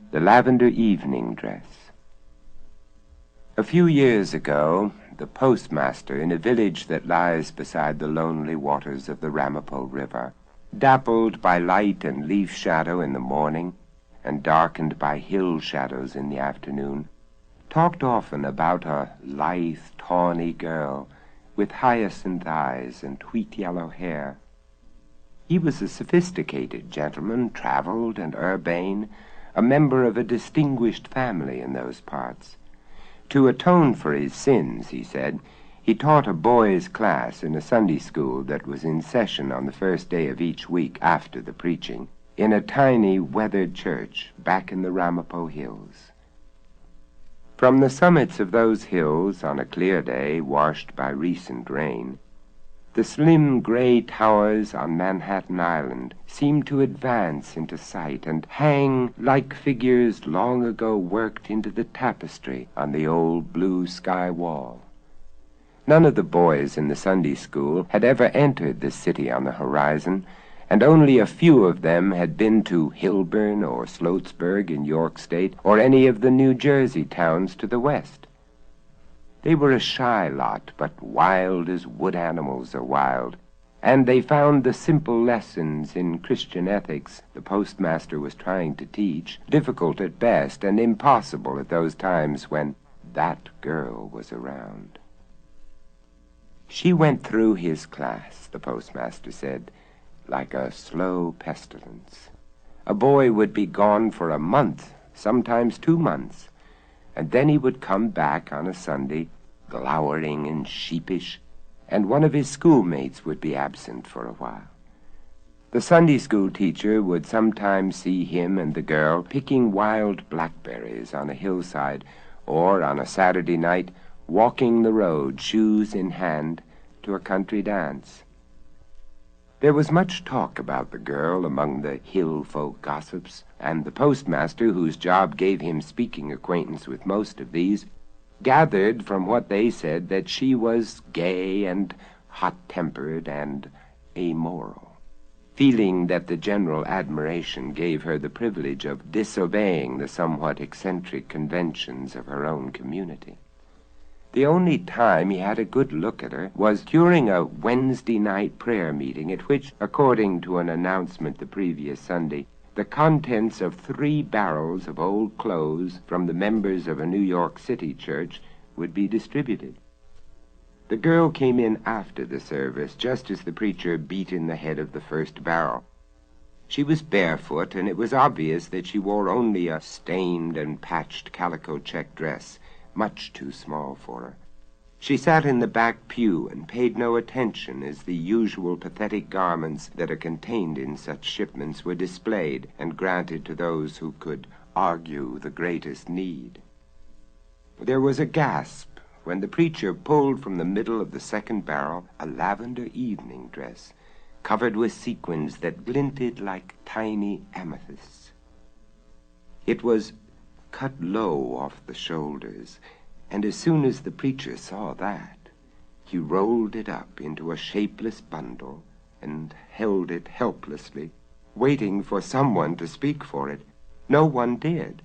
The Lavender Evening Dress. A few years ago, the postmaster in a village that lies beside the lonely waters of the Ramapo River, dappled by light and leaf shadow in the morning, and darkened by hill shadows in the afternoon, talked often about a lithe, tawny girl with hyacinth eyes and wheat-yellow hair. He was a sophisticated gentleman, traveled and urbane, a member of a distinguished family in those parts. To atone for his sins, he said, he taught a boys' class in a Sunday school that was in session on the first day of each week after the preaching, in a tiny, weathered church back in the Ramapo Hills. From the summits of those hills, on a clear day washed by recent rain, the slim gray towers on Manhattan Island seemed to advance into sight and hang like figures long ago worked into the tapestry on the old blue sky wall. None of the boys in the Sunday school had ever entered the city on the horizon, and only a few of them had been to Hilburn or Sloatsburg in York State or any of the New Jersey towns to the west. They were a shy lot, but wild as wood animals are wild, and they found the simple lessons in Christian ethics the postmaster was trying to teach difficult at best and impossible at those times when that girl was around. She went through his class, the postmaster said, like a slow pestilence. A boy would be gone for a month, sometimes 2 months, and then he would come back on a Sunday, glowering and sheepish, and one of his schoolmates would be absent for a while. The Sunday school teacher would sometimes see him and the girl picking wild blackberries on a hillside, or on a Saturday night walking the road, shoes in hand, to a country dance. There was much talk about the girl among the hill folk gossips, and the postmaster, whose job gave him speaking acquaintance with most of these, gathered from what they said that she was gay and hot-tempered and amoral, feeling that the general admiration gave her the privilege of disobeying the somewhat eccentric conventions of her own community. The only time he had a good look at her was during a Wednesday night prayer meeting at which, according to an announcement the previous Sunday, the contents of 3 barrels of old clothes from the members of a New York City church would be distributed. The girl came in after the service, just as the preacher beat in the head of the first barrel. She was barefoot, and it was obvious that she wore only a stained and patched calico check dress, much too small for her. She sat in the back pew and paid no attention as the usual pathetic garments that are contained in such shipments were displayed and granted to those who could argue the greatest need. There was a gasp when the preacher pulled from the middle of the second barrel a lavender evening dress, covered with sequins that glinted like tiny amethysts. It was cut low off the shoulders, and as soon as the preacher saw that, he rolled it up into a shapeless bundle and held it helplessly, waiting for someone to speak for it. No one did,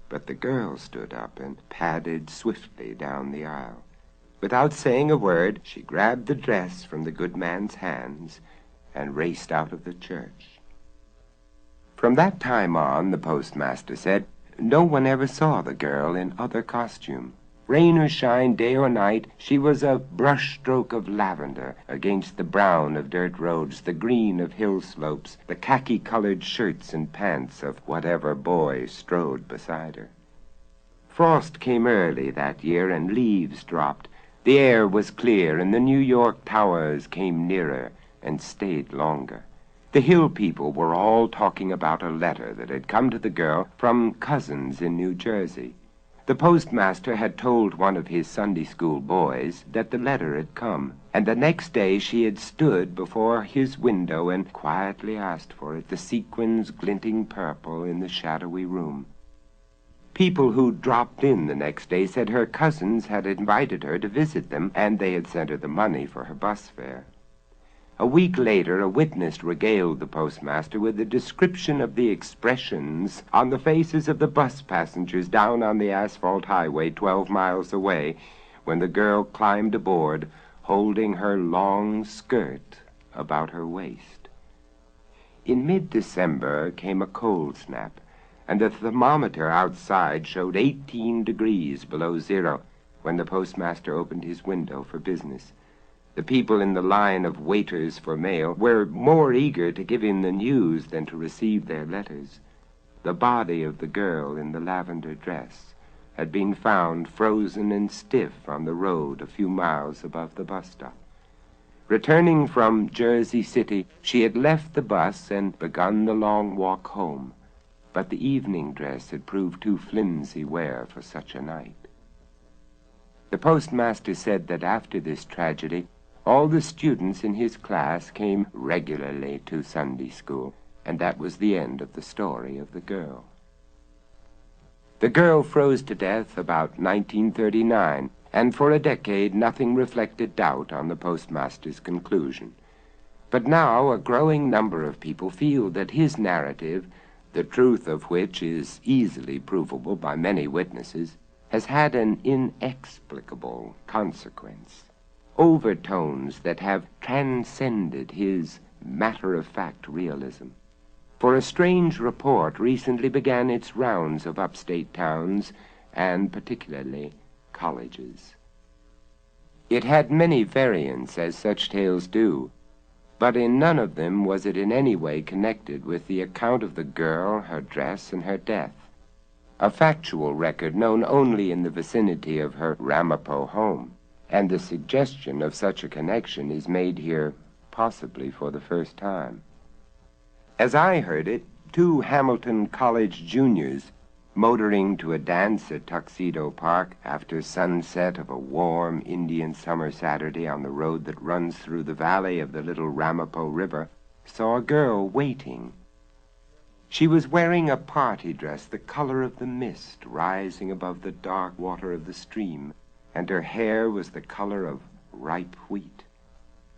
but the girl stood up and padded swiftly down the aisle. Without saying a word, she grabbed the dress from the good man's hands and raced out of the church. From that time on, the postmaster said, no one ever saw the girl in other costume. Rain or shine, day or night, she was a brush-stroke of lavender against the brown of dirt roads, the green of hill slopes, the khaki-colored shirts and pants of whatever boy strode beside her. Frost came early that year, and leaves dropped. The air was clear, and the New York towers came nearer and stayed longer. The hill people were all talking about a letter that had come to the girl from cousins in New Jersey. The postmaster had told one of his Sunday school boys that the letter had come, and the next day she had stood before his window and quietly asked for it, the sequins glinting purple in the shadowy room. People who dropped in the next day said her cousins had invited her to visit them, and they had sent her the money for her bus fare. A week later, a witness regaled the postmaster with a description of the expressions on the faces of the bus passengers down on the asphalt highway 12 miles away when the girl climbed aboard, holding her long skirt about her waist. In mid-December came a cold snap, and the thermometer outside showed 18 degrees below zero when the postmaster opened his window for business. The people in the line of waiters for mail were more eager to give him the news than to receive their letters. The body of the girl in the lavender dress had been found frozen and stiff on the road a few miles above the bus stop. Returning from Jersey City, she had left the bus and begun the long walk home, but the evening dress had proved too flimsy wear for such a night. The postmaster said that after this tragedy, all the students in his class came regularly to Sunday school, and that was the end of the story of the girl. The girl froze to death about 1939, and for a decade nothing reflected doubt on the postmaster's conclusion. But now a growing number of people feel that his narrative, the truth of which is easily provable by many witnesses, has had an inexplicable consequence. Overtones that have transcended his matter-of-fact realism. For a strange report recently began its rounds of upstate towns, and particularly colleges. It had many variants, as such tales do, but in none of them was it in any way connected with the account of the girl, her dress, and her death. A factual record known only in the vicinity of her Ramapo home, and the suggestion of such a connection is made here possibly for the first time. As I heard it, 2 Hamilton College juniors, motoring to a dance at Tuxedo Park after sunset of a warm Indian summer Saturday on the road that runs through the valley of the little Ramapo River, saw a girl waiting. She was wearing a party dress the color of the mist rising above the dark water of the stream, and her hair was the color of ripe wheat.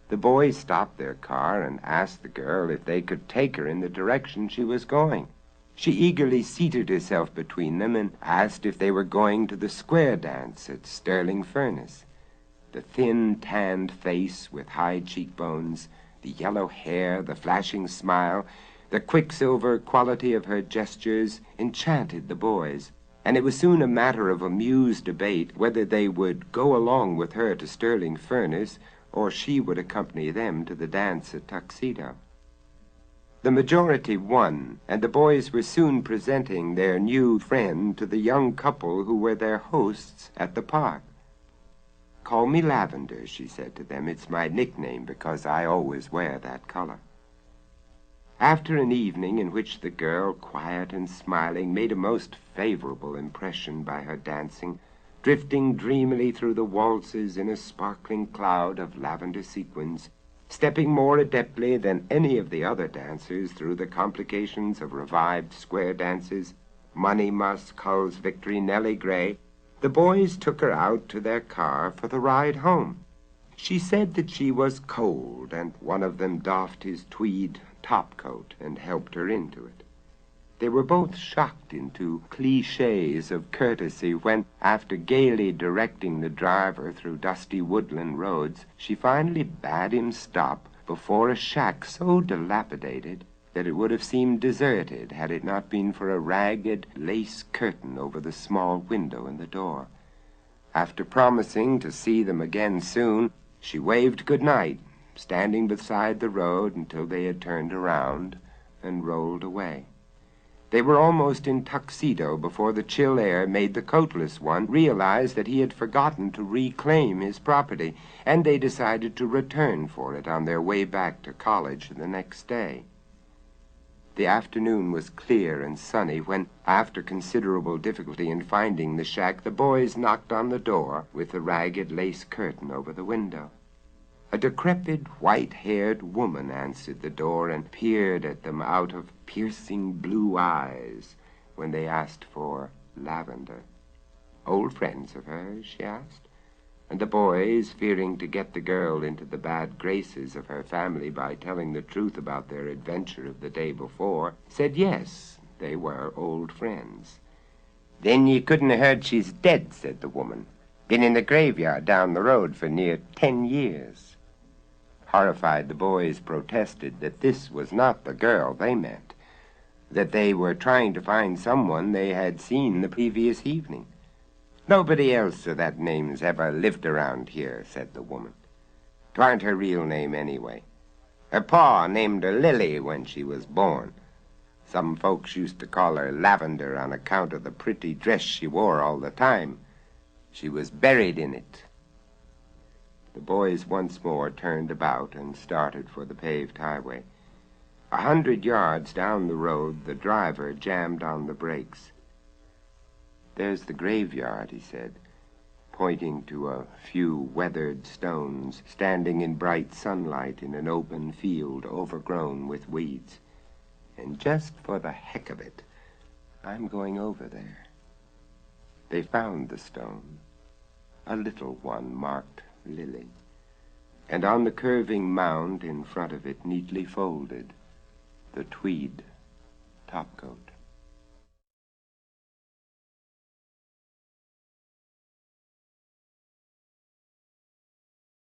The boys stopped their car and asked the girl if they could take her in the direction she was going. She eagerly seated herself between them and asked if they were going to the square dance at Sterling Furnace. The thin, tanned face with high cheekbones, the yellow hair, the flashing smile, the quicksilver quality of her gestures enchanted the boys, and it was soon a matter of amused debate whether they would go along with her to Sterling Furnace or she would accompany them to the dance at Tuxedo. The majority won, and the boys were soon presenting their new friend to the young couple who were their hosts at the park. "Call me Lavender," she said to them. "It's my nickname because I always wear that color." After an evening in which the girl, quiet and smiling, made a most favorable impression by her dancing, drifting dreamily through the waltzes in a sparkling cloud of lavender sequins, stepping more adeptly than any of the other dancers through the complications of revived square dances, Money Musk, Hull's Victory, Nellie Gray, the boys took her out to their car for the ride home. She said that she was cold, and one of them doffed his tweed topcoat and helped her into it. They were both shocked into cliches of courtesy when, after gaily directing the driver through dusty woodland roads, she finally bade him stop before a shack so dilapidated that it would have seemed deserted had it not been for a ragged lace curtain over the small window in the door. After promising to see them again soon, she waved good night, standing beside the road until they had turned around and rolled away. They were almost in Tuxedo before the chill air made the coatless one realize that he had forgotten to reclaim his property, and they decided to return for it on their way back to college the next day. The afternoon was clear and sunny when, after considerable difficulty in finding the shack, the boys knocked on the door with the ragged lace curtain over the window. A decrepit, white-haired woman answered the door and peered at them out of piercing blue eyes when they asked for Lavender. "Old friends of hers?" she asked. and the boys, fearing to get the girl into the bad graces of her family by telling the truth about their adventure of the day before, said yes, they were old friends. "Then ye couldn't have heard she's dead," said the woman. "Been in the graveyard down the road for near 10 years. Horrified, the boys protested that this was not the girl they meant, that they were trying to find someone they had seen the previous evening. "Nobody else of that name's ever lived around here," said the woman. "'Twarn't her real name anyway. Her pa named her Lily when she was born. Some folks used to call her Lavender on account of the pretty dress she wore all the time. She was buried in it." The boys once more turned about and started for the paved highway. 100 yards down the road, the driver jammed on the brakes. "There's the graveyard," he said, pointing to a few weathered stones standing in bright sunlight in an open field overgrown with weeds. "And just for the heck of it, I'm going over there." They found the stone, a little one marked Lily, and on the curving mound in front of it, neatly folded, the tweed topcoat.